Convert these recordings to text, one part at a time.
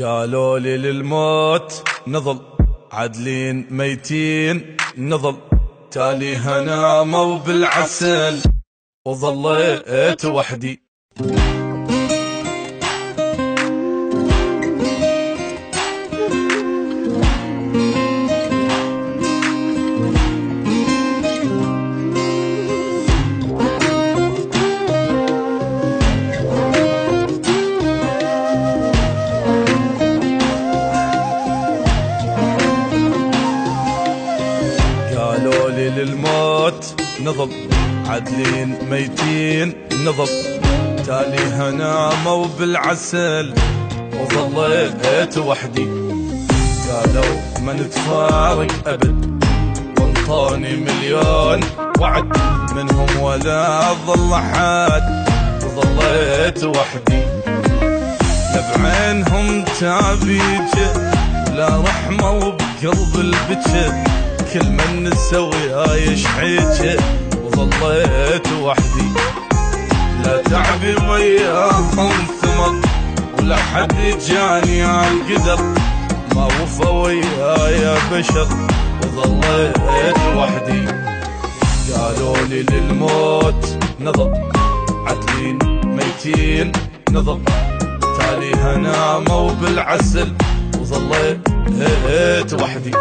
قالوا لي للموت نظل عدلين ميتين نظل تالي هناموا بالعسل وظليت وحدي. قالوا لي للموت نظل عدلين ميتين نظل تالي هناموا بالعسل وظليت وحدي. قالوا ما نتفارق أبد وانطوني مليون وعد منهم ولا ظل حد وظليت وحدي. لا بعينهم تابيج لا رحمة وبقلب البكا كل من نسوي هاي شحيجة وظليت وحدي. لا تعبي وياهم ثمر ولا حد جاني عالقدر ما وفى وياي بشر وظليت وحدي. قالوا لي للموت نظل عدلين ميتين نظل تالي هناموا بالعسل وظليت وحدي.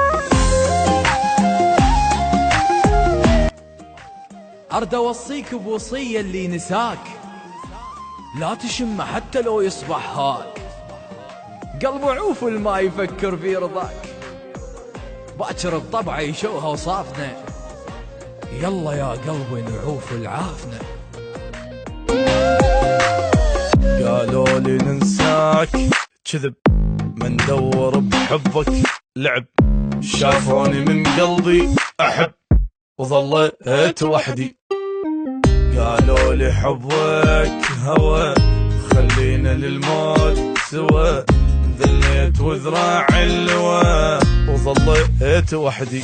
أرد أوصيك بوصية اللي نساك لا تشم حتى لو يصبح هاك قلب عوفل ما يفكر في رضاك باكر الطبع يشوها وصافنا يلا يا قلبي نعوف العافنا. قالوا لي ننساك كذب من دور بحبك لعب شافوني من قلبي أحب وظليت وحدي. قالوا لي حبك هوى خلينا للموت سوا ذليت وذراعي اللوى وظليت وحدي.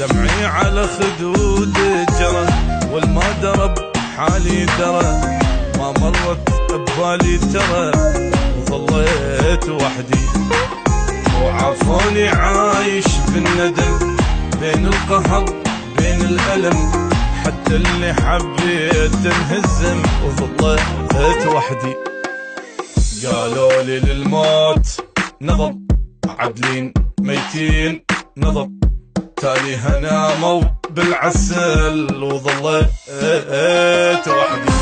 دمعي على خدود جرى والما درب حالي درى ما مرت ببالي ترى وظليت وحدي. وعافوني عايش بالندم بين القهر بين الألم حتى اللي حبيت انهزم وظليت وحدي. قالوا لي للموت نظل عدلين ميتين نظل تالي هناموا بالعسل وظليت وحدي.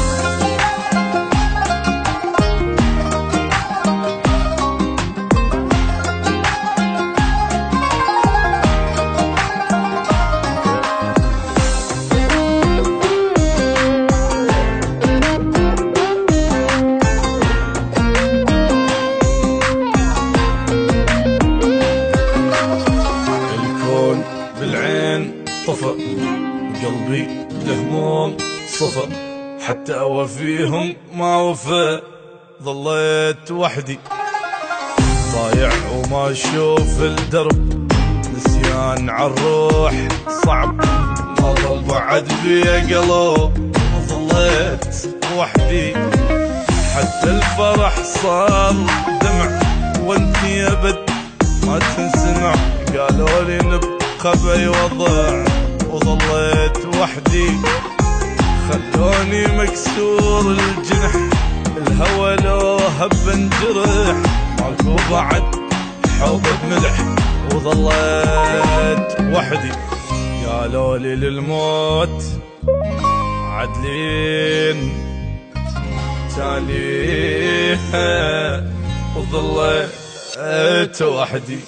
بالعين طفى قلبي لهموم صفى حتى أوفيهم ما وفى ظليت وحدي. ضايع وما أشوف الدرب نسيان عالروح صعب ما ظل بعد بيا قلب ظليت وحدي. حتى الفرح صار دمع وانتي أبد ما تنسمع. قالوا لي نبقى بأي وضع وظليت وحدي. خلوني مكسور الجنح الهوى لو هب انجرح ماكو بعد حب بملح وظليت وحدي. قالوا لي للموت عدلين تاليها وظليت وحدي.